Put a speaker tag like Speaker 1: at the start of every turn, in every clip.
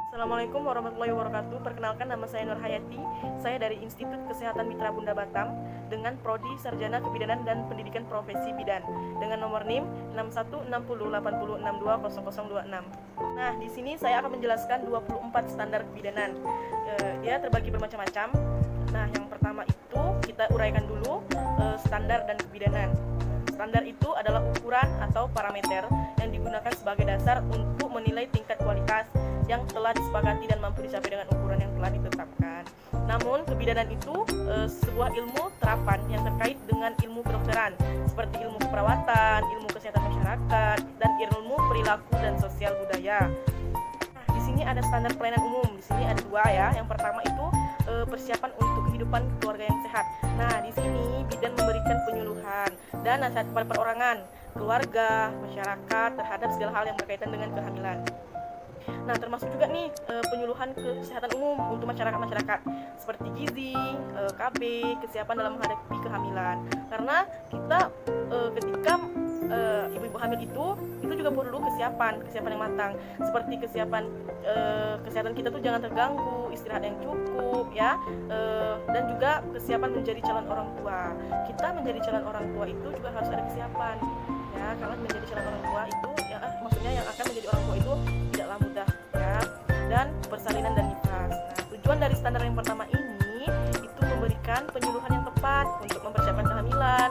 Speaker 1: Assalamualaikum warahmatullahi wabarakatuh. Perkenalkan, nama saya Nur Hayati. Saya dari Institut Kesehatan Mitra Bunda Batam dengan Prodi Sarjana Kebidanan dan Pendidikan Profesi Bidan dengan nomor NIM 616080620026. Nah, di sini saya akan menjelaskan 24 standar kebidanan. Dia terbagi bermacam-macam. Nah, yang pertama itu kita uraikan dulu standar dan kebidanan. Standar itu adalah ukuran atau parameter yang digunakan sebagai dasar untuk menilai tingkat kualitas yang telah disepakati dan mampu dicapai dengan ukuran yang telah ditetapkan. Namun, kebidanan itu sebuah ilmu terapan yang terkait dengan ilmu kedokteran, seperti ilmu keperawatan, ilmu kesehatan masyarakat, dan ilmu perilaku dan sosial budaya. Nah, di sini ada standar pelayanan umum. Di sini ada dua ya. Yang pertama itu persiapan untuk kehidupan keluarga yang sehat. Nah, di sini bidan memberikan penyuluhan dan nasihat kepada perorangan, keluarga, masyarakat terhadap segala hal yang berkaitan dengan kehamilan. Nah, termasuk juga nih penyuluhan kesehatan umum untuk masyarakat seperti gizi, KB, kesiapan dalam menghadapi kehamilan. Karena kita ketika ibu-ibu hamil itu juga perlu kesiapan yang matang, seperti kesehatan kita tuh jangan terganggu, istirahat yang cukup ya, dan juga kesiapan menjadi calon orang tua. Kita menjadi calon orang tua itu juga harus ada kesiapan ya, karena menjadi calon orang tua itu ya maksudnya yang akan menjadi orang tua itu tidaklah mudah ya, dan persalinan dan nifas. Nah, tujuan dari standar yang pertama ini itu memberikan penyuluhan yang tepat untuk mempersiapkan kehamilan,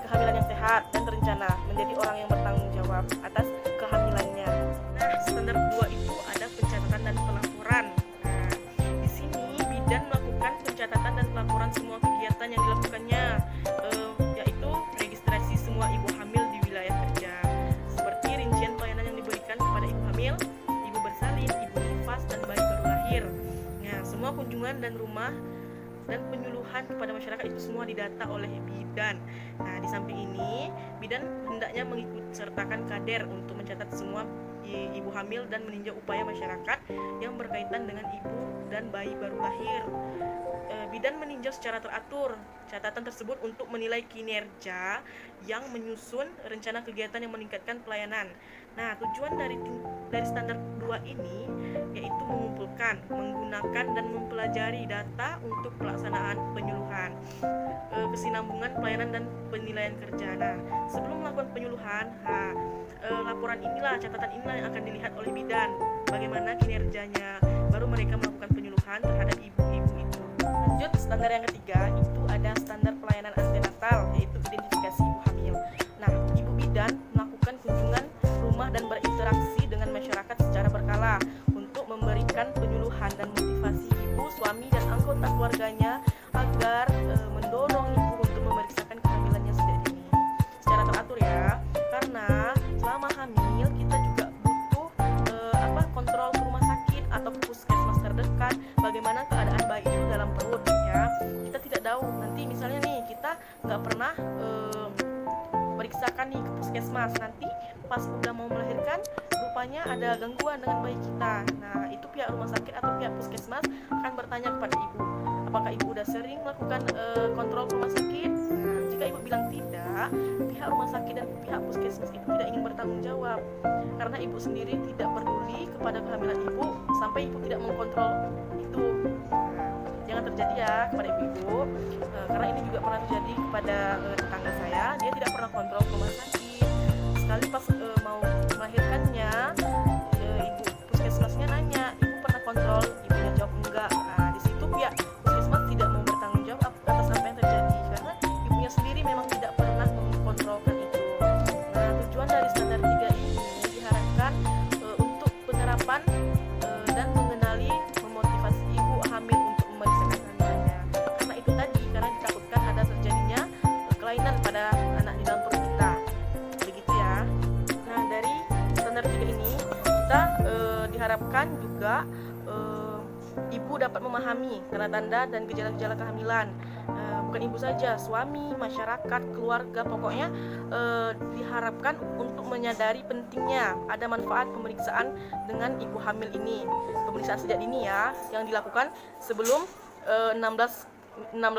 Speaker 1: kehamilan yang sehat dan terencana, menjadi orang yang bertanggung jawab atas kehamilannya. Nah, standar kedua itu ada pencatatan dan pelaporan. Nah, di sini bidan melakukan pencatatan dan pelaporan semua kegiatan yang dilakukannya, yaitu registrasi semua ibu hamil di wilayah kerja, seperti rincian pelayanan yang diberikan kepada ibu hamil, ibu bersalin, ibu nifas, dan bayi baru lahir. Nah, semua kunjungan dan rumah dan penyuluhan kepada masyarakat itu semua didata oleh bidan. Nah, di samping ini, bidan hendaknya mengikut sertakan kader untuk mencatat semua ibu hamil dan meninjau upaya masyarakat yang berkaitan dengan ibu dan bayi baru lahir. Bidan meninjau secara teratur catatan tersebut untuk menilai kinerja yang menyusun rencana kegiatan yang meningkatkan pelayanan. Nah, tujuan dari standar 2 ini yaitu mengumpulkan, menggunakan dan mempelajari data untuk pelaksanaan penyuluhan, kesinambungan pelayanan dan penilaian kerja. Nah, sebelum melakukan penyuluhan, laporan inilah, catatan inilah yang akan dilihat oleh bidan, bagaimana kinerjanya, baru mereka melakukan penyuluhan terhadap ibu-ibu itu. Lanjut, standar yang ketiga itu ada standar pelayanan antenatal, yaitu identifikasi ibu hamil. Nah, ibu bidan melakukan kunjungan rumah dan berinteraksi dengan masyarakat secara berkala untuk memberikan penyuluhan dan motivasi ibu, suami, dan anggota keluarganya agar mendorong ibu untuk memeriksakan kehamilannya sejak dini secara teratur ya, karena selama hamil kita juga butuh kontrol ke rumah sakit atau puskesmas terdekat, bagaimana keadaan bayi itu dalam perut ya. Kita tidak tahu, nanti misalnya nih kita nggak pernah meriksakan nih ke puskesmas, nanti pas udah mau melahirkan rupanya ada gangguan dengan bayi kita. Nah, itu pihak rumah sakit atau pihak puskesmas akan bertanya kepada ibu, apakah ibu udah sering melakukan kontrol ke rumah sakit. Nah, jika ibu bilang tidak, pihak rumah sakit dan pihak puskesmas itu tidak ingin bertanggung jawab, karena ibu sendiri tidak peduli kepada kehamilan ibu sampai ibu tidak mengkontrol itu. Nah, jangan terjadi ya kepada ibu-ibu, karena ini juga pernah terjadi kepada tetangga saya. Dia tidak pernah kontrol ke rumah sakit, sekali pas mau melahirkannya, ibu puskesmasnya nanya, ibu pernah kontrol? Ibunya jawab enggak. Nah, di situ pihak puskesmas tidak mau bertanggung jawab atas apa yang terjadi, karena ibunya sendiri memang tidak pernah mengkontrolkan itu. Nah, tujuan dari standar 3 ini diharapkan untuk penerapan dan mengenali, memotivasi ibu hamil untuk memeriksakan kehamilannya. Karena itu tadi, karena ditakutkan ada terjadinya kelainan pada anak di dalam perut kita. Begitu ya. Nah, dari standar 3 ini kita diharapkan juga ibu dapat memahami tanda-tanda dan gejala-gejala kehamilan. Bukan ibu saja, suami, masyarakat, keluarga, pokoknya diharapkan untuk menyadari pentingnya ada manfaat pemeriksaan dengan ibu hamil ini. Pemeriksaan sejak dini ya, yang dilakukan sebelum 16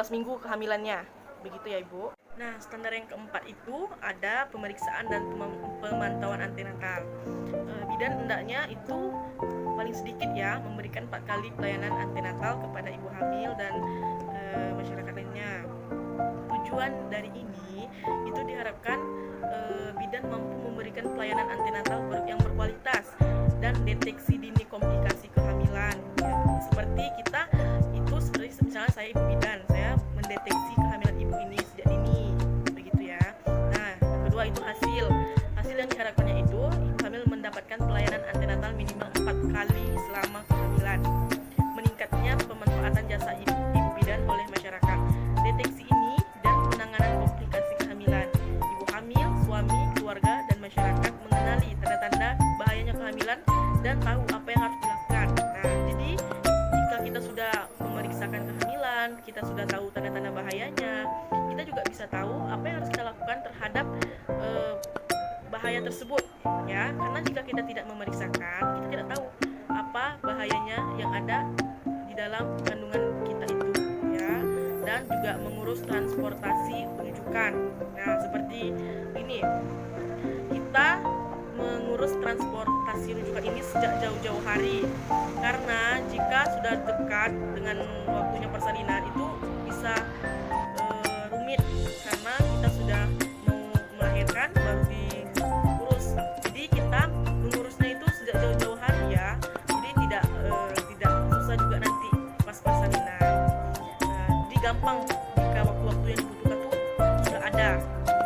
Speaker 1: minggu kehamilannya. Begitu ya, Ibu. Nah, standar yang keempat itu ada pemeriksaan dan pemantauan antenatal. Bidan hendaknya itu paling sedikit ya memberikan 4 kali pelayanan antenatal kepada ibu hamil dan masyarakat lainnya. Tujuan dari ini itu diharapkan bidan mampu memberikan pelayanan antenatal yang berkualitas dan deteksi dini komplikasi kehamilan. Ya, seperti kita itu seperti misalnya saya ibu bidan, saya mendeteksi kehamilan ibu ini sejak dini, begitu ya. Nah, kedua itu hasil yang diharapkannya itu ibu hamil mendapatkan pelayanan antenatal minimal 4 kali selama kehamilan. Meningkatnya pemanfaatan jasa ibu bidan oleh masyarakat. Deteksi ini dan penanganan komplikasi kehamilan. Ibu hamil, suami, keluarga, dan masyarakat mengenali tanda-tanda bahayanya kehamilan dan tahu apa yang harus dilakukan. Nah, jadi jika kita sudah memeriksakan kehamilan, kita sudah tahu tanda-tanda bahayanya, kita juga bisa tahu apa yang harus kita lakukan terhadap bahaya tersebut, ya. Karena jika kita tidak memeriksakan, kita tidak tahu apa bahayanya yang ada di dalam kandungan kita itu, ya. Dan juga mengurus transportasi rujukan. Nah, seperti ini, kita mengurus transportasi rujukan ini sejak jauh-jauh hari, karena jika sudah dekat dengan waktunya persalinan itu bisa rumit, karena kita sudah mau melahirkan baru diurus. Jadi kita mengurusnya itu sejak jauh-jauh hari ya, jadi tidak susah juga nanti pas persalinan. Jadi gampang jika waktu-waktu yang dibutuhkan tuh sudah ada,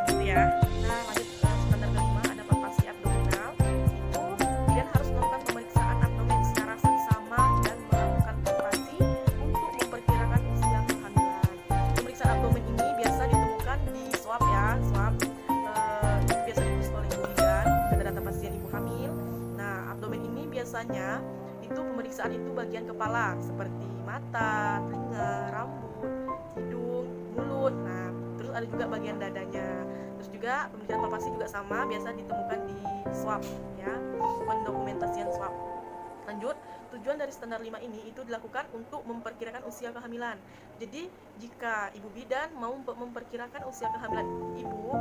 Speaker 1: gitu ya. Nah, lanjut ke standar kelima, ada palpasi abdominal. Itu bidan harus melakukan pemeriksaan abdomen secara seksama dan melakukan palpasi untuk memperkirakan usia kehamilan. Pemeriksaan abdomen ini biasa ditemukan di swab ya, swab biasa diurus oleh ibu bidan, data pasien ibu hamil. Nah, abdomen ini biasanya itu pemeriksaan itu bagian kepala seperti mata, telinga, rambut, hidung, mulut. Nah, terus ada juga bagian dadanya. Terus juga pemeriksaan palpasi juga sama, biasa ditemukan di swab ya, pendokumentasian swab. Lanjut, tujuan dari standar 5 ini itu dilakukan untuk memperkirakan usia kehamilan. Jadi, jika ibu bidan mau memperkirakan usia kehamilan ibu,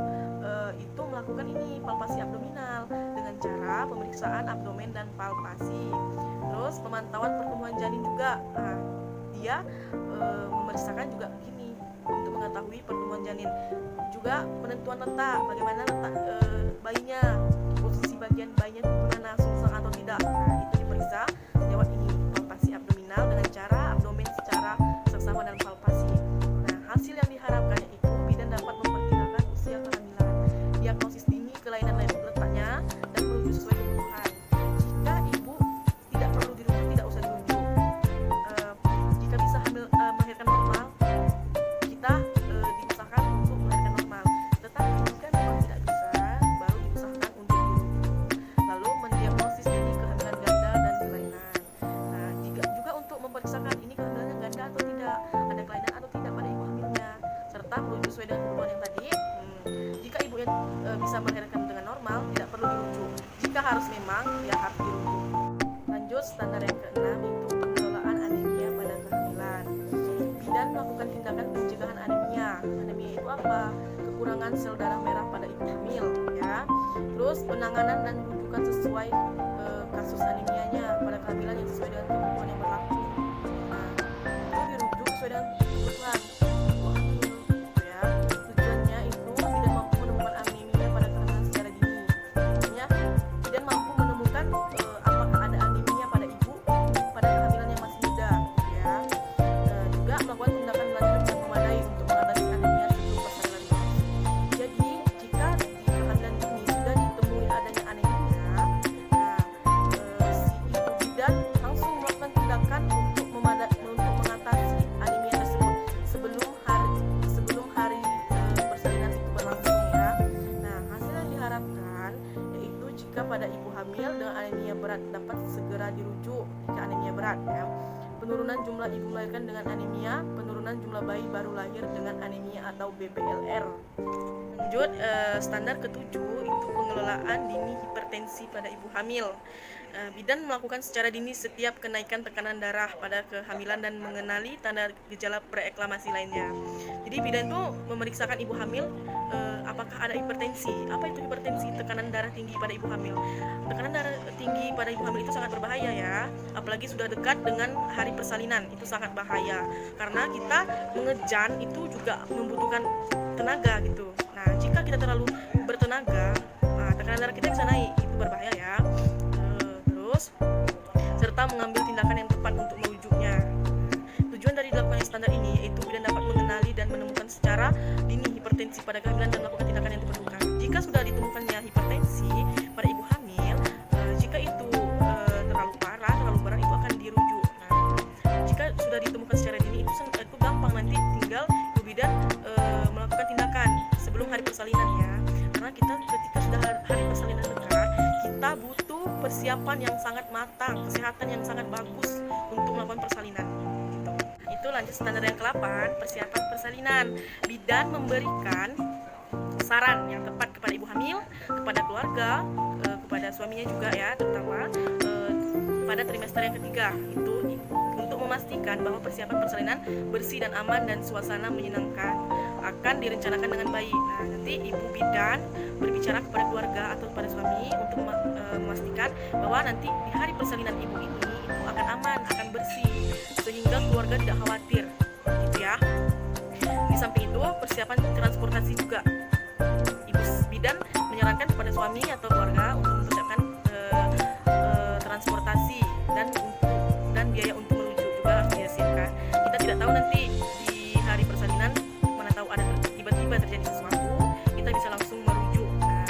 Speaker 1: itu melakukan ini palpasi abdominal dengan cara pemeriksaan abdomen dan palpasi. Terus pemantauan pertumbuhan janin juga. Nah, dia memeriksakan juga begini untuk mengetahui pertumbuhan janin. Juga penentuan letak, bagaimana letak bayinya, posisi bagian bayinya di mana, sungsang atau tidak. Nah, itu diperiksa lewat ini palpasi abdominal dengan cara abdomen secara seksama dan palpasi. Nah, hasil yang diharapkannya itu bidan dapat memperkirakan usia kehamilan, diagnosis dini kelainan letaknya, dan merujuk sesuai kebutuhan. Jika ibu tidak perlu dirujuk, tidak usah dirujuk. Jika bisa melahirkan normal, kita diusahakan untuk melahirkan normal. Tetapi jika memang tidak bisa, baru diusahakan untuk dirujuk. Lalu mendiagnosis ini kehamilan ganda dan kelainan. Nah, juga untuk memeriksakan ini kehamilannya ganda atau tidak, ada kelainan atau tidak pada ibu hamilnya, serta merujuk sesuai dengan kebutuhan yang tadi. Jika ibu yang bisa melahirkan dengan normal, tidak perlu dirujuk. Jika harus memang, ya harus dirujuk. Lanjut, standar yang keenam itu pengelolaan anemia pada kehamilan. Bidan melakukan tindakan pencegahan anemia. Anemia itu apa? Kekurangan sel darah merah pada ibu hamil, ya. Terus penanganan dan rujukan sesuai kasus anemianya pada kehamilan yang sesuai dengan kebutuhan yang berlaku. Nah, itu dirujuk sesuai dengan kebutuhan ibu hamil, gitu ya. Tujuannya itu bidan mampu menemukan anemia pada kehamilan secara dini. Artinya bidan mampu menemukan apakah ada anemia pada ibu pada kehamilan yang masih muda, gitu ya. Juga melakukan tindakan lanjut yang memadai untuk mengatasi anemia sebelum persalinan. Jadi jika di kehamilan dini sudah ditemui adanya anemia, nah si ibu bidan langsung melakukan tindakan untuk mengatasi anemia tersebut sebelum hari persalinan itu berlangsung ya. Nah, hasil yang diharapkan yaitu jika pada ibu hamil dengan anemia berat dapat segera dirujuk jika anemia berat ya. Penurunan jumlah ibu melahirkan dengan anemia, penurunan jumlah bayi baru lahir dengan anemia atau BPLR. Lanjut, standar ketujuh itu pengelolaan dini hipertensi pada ibu hamil. Bidan melakukan secara dini setiap kenaikan tekanan darah pada kehamilan dan mengenali tanda gejala preeklamasi lainnya. Jadi bidan itu memeriksakan ibu hamil apakah ada hipertensi. Apa itu hipertensi? Tekanan darah tinggi pada ibu hamil. Tekanan darah tinggi pada ibu hamil itu sangat berbahaya ya. Apalagi sudah dekat dengan hari persalinan, itu sangat bahaya. Karena kita mengejan itu juga membutuhkan tenaga gitu. Nah, jika kita terlalu bertenaga, tekanan darah kita bisa naik, itu berbahaya ya. Serta mengambil tindakan yang tepat untuk merujuknya. Tujuan dari dilakukannya standar ini yaitu bidan dapat mengenali dan menemukan secara dini hipertensi pada kehamilan dan melakukan tindakan yang diperlukan. Jika sudah ditemukannya hipertensi pada ibu hamil, jika itu terlalu parah, terlalu berat, itu akan dirujuk. Jika sudah ditemukan secara dini itu gampang, nanti tinggal ibu bidan melakukan tindakan sebelum hari persalinan ya. Karena kita ketika sudah hari persalinan dekat, kita butuh persiapan yang sangat matang, kesehatan yang sangat bagus untuk melakukan persalinan gitu. Itu lanjut standar yang ke-8, persiapan persalinan. Bidan memberikan saran yang tepat kepada ibu hamil, kepada keluarga, kepada suaminya juga ya, terutama pada trimester yang ketiga, itu untuk memastikan bahwa persiapan persalinan bersih dan aman dan suasana menyenangkan, akan direncanakan dengan baik. Nah, nanti ibu bidan berbicara kepada keluarga atau kepada suami untuk memastikan bahwa nanti di hari persalinan ibu ini itu akan aman, akan bersih, sehingga keluarga tidak khawatir gitu ya. Di samping itu persiapan transportasi juga, ibu bidan menyarankan kepada suami atau keluarga untuk mempersiapkan transportasi dan biaya untuk merujuk juga harus disiapkan. Kita tidak tahu nanti di hari persalinan, mana tahu ada tiba-tiba terjadi sesuatu, kita bisa langsung merujuk. Nah,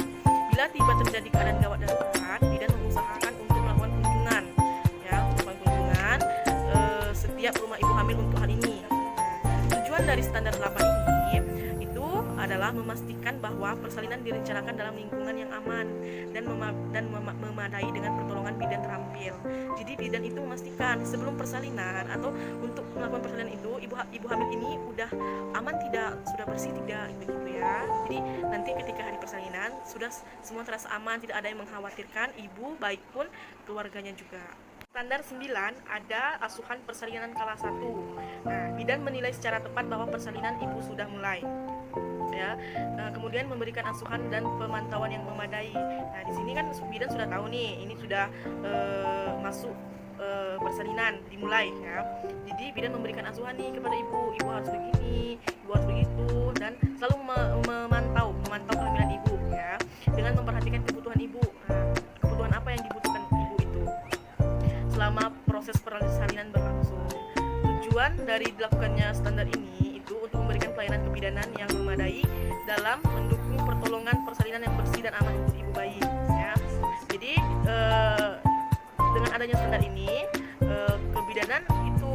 Speaker 1: bila tiba terjadi keadaan gawat darurat, bidan mengusahakan untuk melakukan kunjungan ya, setiap rumah ibu hamil untuk hal ini. Tujuan dari standar 8 ini itu adalah memastikan bahwa persalinan direncanakan dalam lingkungan yang aman dan memadai dengan pertolongan bidan terampil. Jadi bidan itu memastikan sebelum persalinan atau untuk melakukan persalinan itu ibu hamil ini udah aman tidak, sudah bersih tidak, begitu ya. Jadi nanti ketika hari persalinan sudah semua terasa aman, tidak ada yang mengkhawatirkan ibu, baik pun keluarganya juga. Standar 9 ada asuhan persalinan kala 1. Nah, bidan menilai secara tepat bahwa persalinan ibu sudah mulai. Ya, kemudian memberikan asuhan dan pemantauan yang memadai. Nah, di sini kan bidan sudah tahu nih, ini sudah masuk persalinan dimulai ya. Jadi bidan memberikan asuhan nih kepada ibu harus begini, ibu harus begitu, dan selalu memantau kehamilan ibu ya, dengan memperhatikan kebutuhan ibu. Nah, kebutuhan apa yang dibutuhkan ibu itu selama proses persalinan berlangsung. Tujuan dari dilakukannya standar ini itu untuk memberikan pelayanan kebidanan yang memadai dalam mendukung pertolongan persalinan yang bersih dan aman untuk ibu bayi ya. Jadi dengan adanya standar ini, kebidanan itu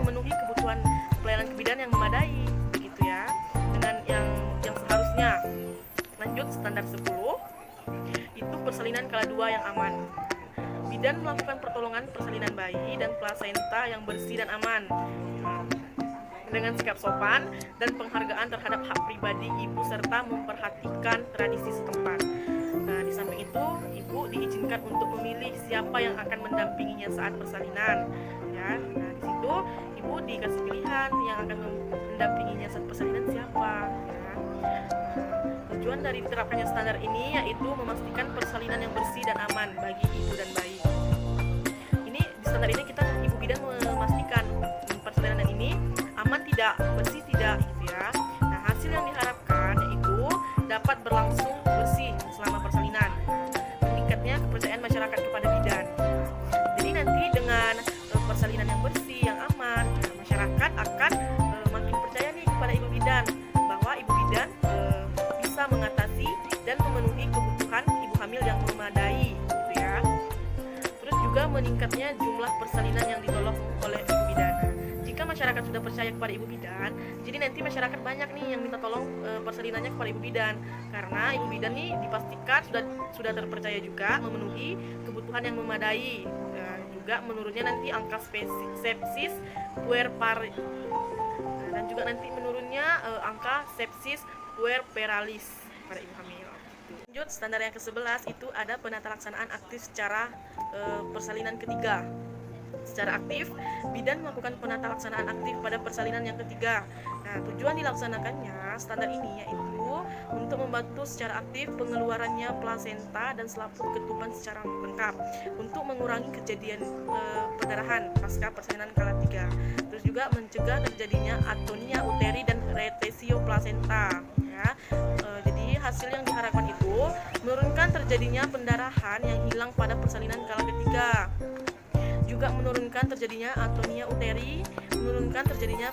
Speaker 1: memenuhi kebutuhan pelayanan kebidanan yang memadai begitu ya, dengan yang seharusnya. Lanjut standar 10 itu persalinan kala 2 yang aman. Bidan melakukan pertolongan persalinan bayi dan plasenta yang bersih dan aman dengan sikap sopan dan penghargaan terhadap hak pribadi ibu serta memperhatikan tradisi setempat. Nah, di samping itu ibu diizinkan untuk memilih siapa yang akan mendampinginya saat persalinan ya. Nah, di situ ibu dikasih pilihan yang akan mendampinginya saat persalinan siapa ya. Tujuan dari diterapkannya standar ini yaitu memastikan persalinan yang bersih dan aman bagi ibu dan bayi. Ini di standar ini ibu bidan memastikan persalinan ini aman tidak, bersih tidak gitu ya. Nah, hasil yang diharapkan yaitu dapat berlangsung bersih selama persalinan. Meningkatnya kepercayaan masyarakat kepada bidan. Jadi nanti dengan persalinan yang bersih, yang aman, masyarakat akan makin percaya nih kepada ibu bidan, bahwa ibu bidan bisa mengatasi dan memenuhi kebutuhan ibu hamil yang memadai gitu ya. Terus juga meningkatnya jumlah persalinan yang ditolong oleh ibu bidan. Jika masyarakat sudah percaya kepada ibu bidan, jadi nanti masyarakat banyak nih yang minta tolong persalinannya kepada ibu bidan, karena ibu bidan nih dipastikan sudah terpercaya juga memenuhi kebutuhan yang memadai. Juga menurunnya nanti angka sepsis puerperalis, dan juga nanti menurunnya angka sepsis puerperalis pada ibu hamil. Lanjut, standar yang ke-11 itu ada penata laksanaan aktif secara persalinan ketiga. Secara aktif, bidan melakukan penata laksanaan aktif pada persalinan yang ketiga. Nah, tujuan dilaksanakannya standar ini yaitu untuk membantu secara aktif pengeluarannya plasenta dan selaput ketuban secara lengkap, untuk mengurangi kejadian perdarahan pasca persalinan kala 3. Terus juga mencegah terjadinya atonia uteri dan retesio plasenta. Ya, jadi hasil yang diharapkan itu menurunkan terjadinya pendarahan yang hilang pada persalinan kala ketiga, juga menurunkan terjadinya atonia uteri, menurunkan terjadinya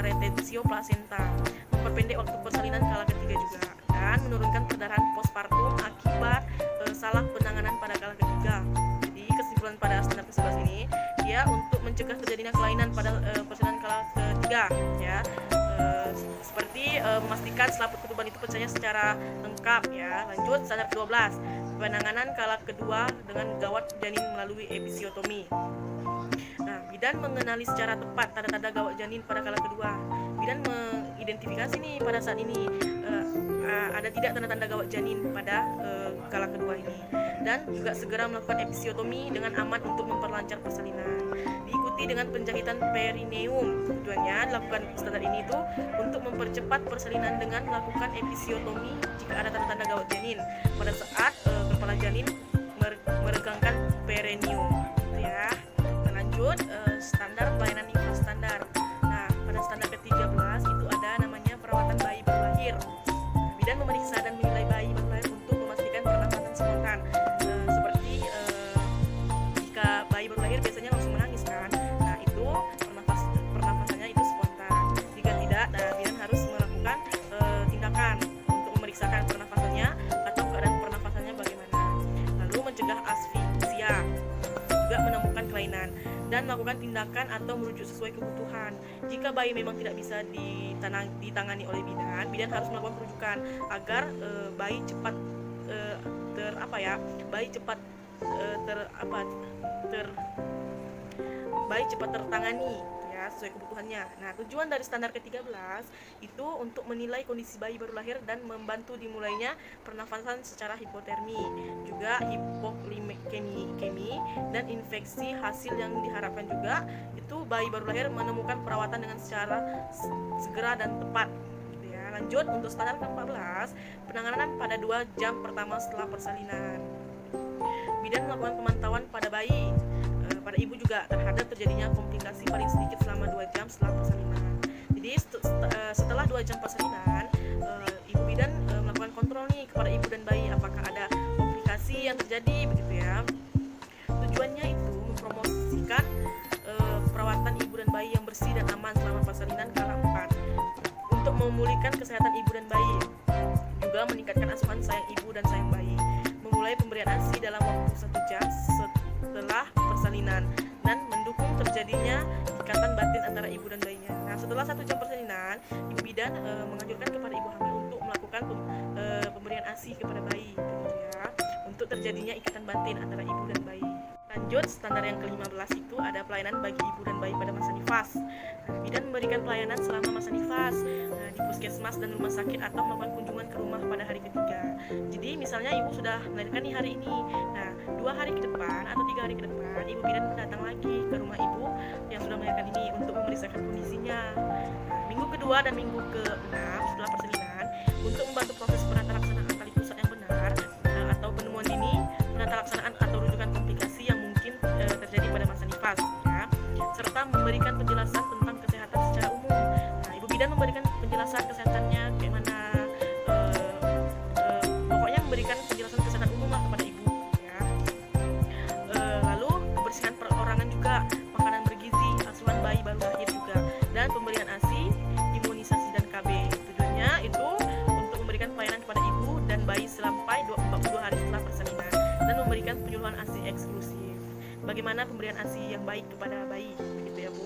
Speaker 1: retensio plasenta, memperpendek waktu persalinan kala ketiga juga, dan menurunkan perdarahan postpartum akibat salah penanganan pada kala ketiga. Jadi kesimpulan pada standar ke-11 ini, dia untuk mencegah terjadinya kelainan pada persalinan kala ketiga, ya, seperti memastikan selaput ketuban itu percaya secara lengkap, ya. Lanjut, standar ke-12, penanganan kala kedua dengan gawat janin melalui episiotomi. Nah, bidan mengenali secara tepat tanda-tanda gawat janin pada kala kedua. Bidan mengidentifikasi nih pada saat ini ada tidak tanda-tanda gawat janin pada kala kedua ini, dan juga segera melakukan episiotomi dengan aman untuk memperlancar persalinan. Diikuti dengan penjahitan perineum. Tujuannya dilakukan standar ini itu untuk mempercepat persalinan dengan melakukan episiotomi jika ada tanda-tanda gawat janin pada saat kepala janin meregangkan perineum, ya. Lanjut, standar pelayanan infrastandar. Nah, pada standar ke-13 itu ada namanya perawatan bayi baru lahir. Bidan memeriksa dan menilai bayi baru lahir untuk memastikan pernafasan spontan. Seperti jika bayi baru lahir biasanya langsung menangis kan. Nah, itu pernafasannya itu spontan. Jika tidak, bidan harus melakukan tindakan untuk memeriksakan pernafasannya atau keadaan pernafasannya bagaimana. Lalu mencegah asfiksia, juga menemukan kelainan, dan melakukan tindakan atau merujuk sesuai kebutuhan. Jika bayi memang tidak bisa ditangani oleh bidan, bidan harus melakukan perujukan agar bayi cepat bayi cepat tertangani, ya, sesuai kebutuhannya. Nah, tujuan dari standar ke-13 itu untuk menilai kondisi bayi baru lahir dan membantu dimulainya pernafasan secara hipotermi, juga hipoglikemi dan infeksi. Hasil yang diharapkan juga itu bayi baru lahir menemukan perawatan dengan secara segera dan tepat, gitu ya. Lanjut, untuk standar ke-14, penanganan pada 2 jam pertama setelah persalinan. Bidan melakukan pemantauan pada bayi, pada ibu juga terhadap terjadinya komplikasi paling sedikit selama 2 jam setelah persalinan. Jadi setelah 2 jam persalinan, ibu bidan melakukan kontrol nih kepada ibu dan bayi apakah ada komplikasi yang terjadi, begitu ya. Tujuannya itu mempromosikan perawatan ibu dan bayi yang bersih dan aman selama persalinan kala 4, untuk memulihkan kesehatan ibu dan bayi, juga meningkatkan asupan sayang ibu dan sayang bayi, memulai pemberian ASI dalam waktu 1 jam setelah persalinan, dan mendukung terjadinya ikatan batin antara ibu dan bayinya. Nah, setelah 1 jam persalinan, ibu bidan menganjurkan kepada ibu hamil untuk melakukan pemberian ASI kepada bayi, gitu ya, untuk terjadinya ikatan batin antara ibu dan bayi. Lanjut, standar yang ke-15 itu ada pelayanan bagi ibu dan bayi pada masa nifas. Nah, bidan memberikan pelayanan selama masa nifas di puskesmas dan rumah sakit, atau melakukan kunjungan ke rumah pada hari ketiga. Jadi misalnya ibu sudah melahirkan nih hari ini, nah 2 hari ke depan atau 3 hari ke depan, ibu bidan datang lagi ke rumah ibu yang sudah melahirkan ini untuk memeriksakan kondisinya. Nah, minggu kedua dan minggu ke-6 setelah persalinan, untuk membantu proses penata laksanaan tali pusat yang benar, atau penemuan dini, penata laksanaan atau rujukan komplikasi yang mungkin terjadi pada masa nifas, ya, serta memberikan penjelasan tentang kesehatan secara umum. Nah, ibu bidan memberikan penjelasan kesehatannya kayak mana, pokoknya memberikan penjelasan kesehatan umum lah kepada ibu, ya. Lalu kebersihan perorangan juga, makanan bergizi, asuhan bayi baru lahir juga, dan pemberian ASI, imunisasi dan KB. Tujuannya itu untuk memberikan pelayanan kepada ibu dan bayi sampai 42 hari setelah persalinan, dan memberikan penyuluhan ASI eksklusif. Bagaimana pemberian ASI yang baik kepada bayi, gitu ya, Bu.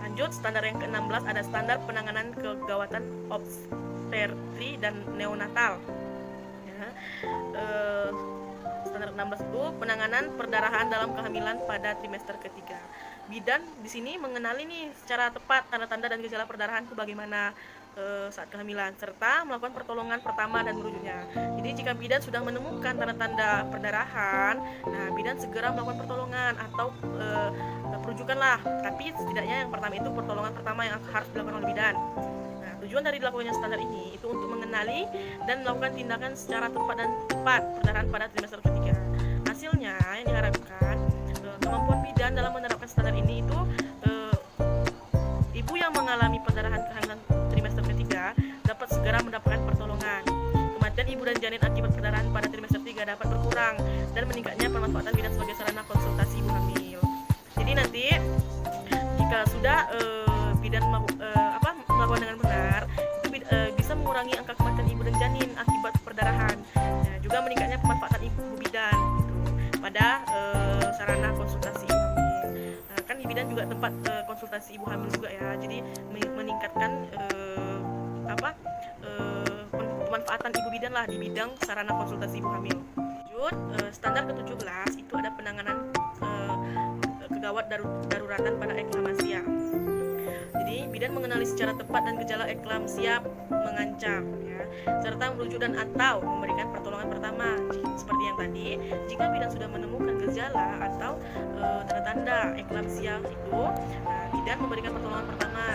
Speaker 1: Lanjut, standar yang ke-16 ada standar penanganan kegawatan obstetri dan neonatal. Ya. Standar 16 itu penanganan perdarahan dalam kehamilan pada trimester ketiga. Bidan di sini mengenali nih secara tepat tanda-tanda dan gejala perdarahan itu bagaimana. saat kehamilan serta melakukan pertolongan pertama dan merujuknya. Jadi jika bidan sudah menemukan tanda-tanda perdarahan, nah bidan segera melakukan pertolongan atau perujukan lah. Tapi setidaknya yang pertama itu pertolongan pertama yang harus dilakukan oleh bidan. Nah, tujuan dari dilakukannya standar ini itu untuk mengenali dan melakukan tindakan secara tepat dan cepat perdarahan pada trimester ketiga. Hasilnya yang diharapkan kemampuan bidan dalam menerapkan standar ini itu ibu yang mengalami perdarahan kehamilan trimester ketiga dapat segera mendapatkan pertolongan. Kematian ibu dan janin akibat perdarahan pada trimester 3 dapat berkurang dan meningkatnya pemanfaatan bidan sebagai sarana konsultasi ibu hamil. Jadi nanti jika sudah bidan melakukan dengan benar, itu bisa mengurangi angka kematian ibu dan janin akibat perdarahan. Ya, juga meningkatnya pemanfaatan ibu bidan gitu, pada sarana konsultasi ibu hamil. Kan di bidan juga tempat konsultasi ibu hamil juga ya, jadi meningkatkan pemanfaatan ibu bidan lah di bidang sarana konsultasi ibu hamil. Lanjut, standar ke-17 itu ada penanganan kegawat daruratan pada eklamsia. Jadi bidan mengenali secara tepat dan gejala eklamsia mengancam ya, serta merujuk dan atau memberikan pertolongan pertama. Seperti yang tadi, jika bidan sudah menemukan gejala atau tanda-tanda eklamsia itu, bidan memberikan pertolongan pertama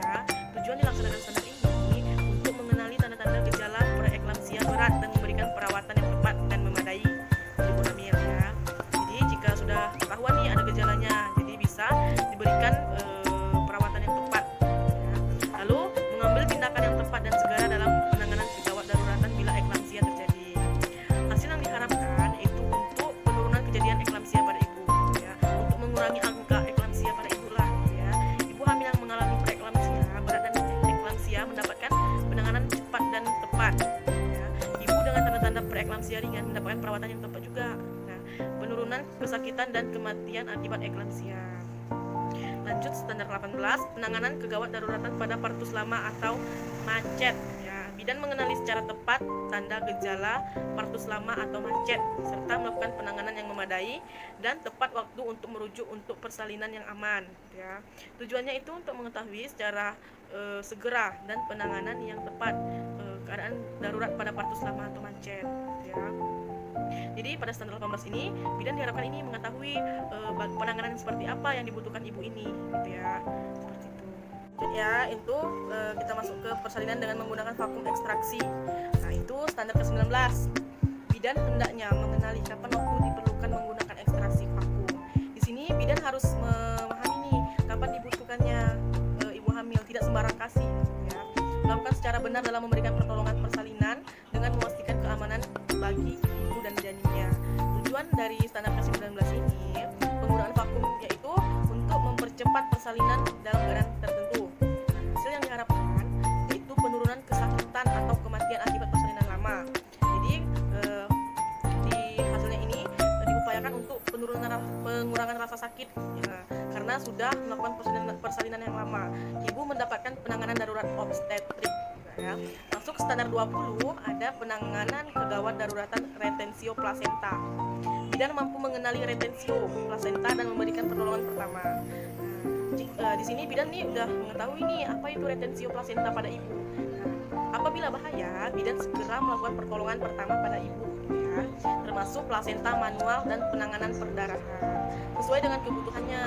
Speaker 1: ya. Tujuan dilaksanakan standar ini untuk mengenali tanda-tanda gejala preeklamsia berat dan memberikan perawatan yang tepat dan memadai ibu hamil ya. Jadi jika sudah ketahuan nih ada gejalanya, jadi bisa diberikan perawatan yang tepat ya. Lalu mengambil tindakan yang tepat dan segera dalam penanganan gawat daruratan bila eklamsia terjadi. Hasil yang diharapkan itu untuk penurunan kejadian eklamsia pada ibu ya, untuk mengurangi angka eklamsia pada ibu lah ya. Ibu hamil yang mengalami preeklamsia berat dan eklamsia mendapatkan penanganan cepat dan tepat ya. Ibu dengan tanda-tanda preeklamsia ringan mendapatkan perawatan yang tepat juga. Nah, penurunan kesakitan dan kematian akibat eklamsia. Lanjut, standar 18, penanganan kegawat daruratan pada partus lama atau macet ya. Bidan mengenali secara tepat tanda gejala partus lama atau macet serta melakukan penanganan yang memadai dan tepat waktu untuk merujuk untuk persalinan yang aman ya. Tujuannya itu untuk mengetahui secara segera dan penanganan yang tepat keadaan darurat pada partus lama atau macet ya. Jadi pada standar 18 ini bidan diharapkan ini mengetahui penanganan seperti apa yang dibutuhkan ibu ini gitu ya. Seperti itu. Jadi ya itu kita masuk ke persalinan dengan menggunakan vakum ekstraksi. Nah, itu standar ke-19. Bidan hendaknya mengenali kapan waktu diperlukan menggunakan ekstraksi vakum. Di sini bidan harus memahami nih kapan dibutuhkannya ibu hamil, tidak sembarang kasih ya. Melakukan secara benar dalam memberikan pertolongan persalinan dengan memastikan keamanan bagi ibu dan janinnya. Tujuan dari standar ke-19 ini penggunaan vakum yaitu untuk mempercepat persalinan dalam keadaan tertentu. Hasil yang diharapkan yaitu penurunan kesakitan atau kematian akibat persalinan lama. Jadi di hasilnya ini diupayakan untuk pengurangan rasa sakit ya, karena sudah melakukan persalinan yang lama. Ibu mendapatkan penanganan darurat obstetrik ya. Masuk standar 20 ada penanganan kegawat daruratan retensio plasenta. Bidan mampu mengenali retensio plasenta dan memberikan pertolongan pertama. Di sini bidan nih udah mengetahui nih apa itu retensio plasenta pada ibu. Apabila bahaya, bidan segera melakukan pertolongan pertama pada ibu ya, termasuk plasenta manual dan penanganan perdarahan sesuai dengan kebutuhannya.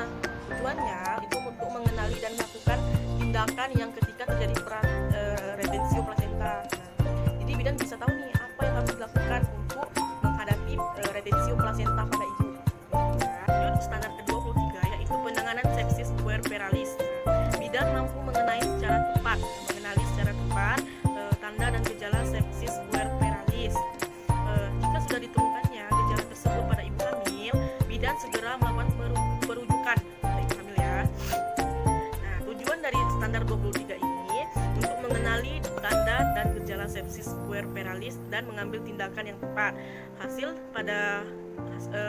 Speaker 1: Tujuannya itu untuk mengenali dan melakukan tindakan yang ketika terjadi retensio plasenta. Jadi bidan bisa tahu nih apa yang harus dilakukan untuk menghadapi retensio plasenta pada ibu. Lanjut standar ke-23 yaitu penanganan sepsis puerperalis. Bidan mampu mengenali secara tepat tanda dan gejala sepsis puerperalis. Jika sudah ditemukannya gejala tersebut pada ibu hamil, bidan segera melakukan perujukan pada ibu hamil ya. Nah, tujuan dari standar 23 ini untuk mengenali tanda dan gejala sepsis puerperalis dan mengambil tindakan yang tepat. Hasil pada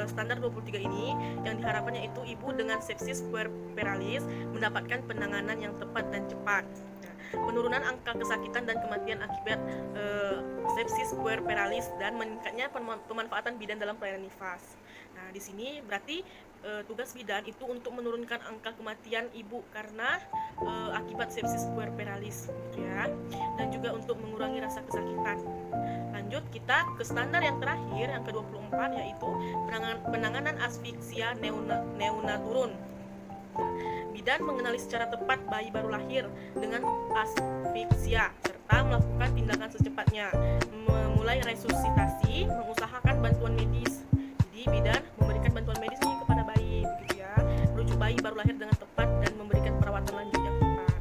Speaker 1: standar 23 ini yang diharapkannya itu ibu dengan sepsis puerperalis mendapatkan penanganan yang tepat dan cepat. Penurunan angka kesakitan dan kematian akibat sepsis puerperalis dan meningkatnya pemanfaatan bidan dalam pelayanan nifas. Nah, di sini berarti tugas bidan itu untuk menurunkan angka kematian ibu karena akibat sepsis puerperalis gitu ya, dan juga untuk mengurangi rasa kesakitan. Lanjut kita ke standar yang terakhir, yang ke-24, yaitu penanganan asfiksia neonaturun. Bidan mengenali secara tepat bayi baru lahir dengan asfiksia serta melakukan tindakan secepatnya, memulai resusitasi, mengusahakan bantuan medis. Jadi bidan memberikan bantuan medis nih kepada bayi begitu ya, merujuk bayi baru lahir dengan tepat dan memberikan perawatan lanjut yang tepat.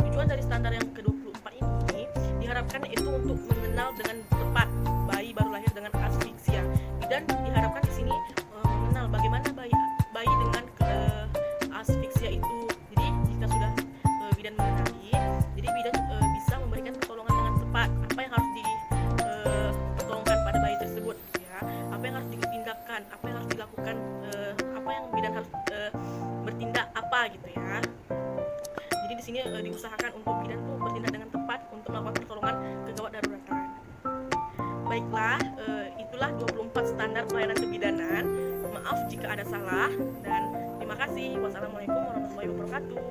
Speaker 1: Tujuan dari standar yang ke-24 ini diharapkan itu untuk mengenal dengan tepat bayi baru lahir dengan asfiksia. Bidan diharapkan di sini mengenal bagaimana bayi dengan asfiksia itu. Jadi jika sudah bidan mengenali, jadi bidan bisa memberikan pertolongan dengan tepat. Apa yang harus dipertolongkan pada bayi tersebut ya, apa yang harus ditindakkan, apa yang harus dilakukan, apa yang bidan harus bertindak apa gitu ya. Jadi di sini diusahakan untuk bidan tuh bertindak dengan tepat untuk melakukan pertolongan kegawat daruratan. Baiklah, itulah 24 standar pelayanan kebidanan. Maaf jika ada salah, dan terima kasih. Wassalamualaikum warahmatullahi wabarakatuh.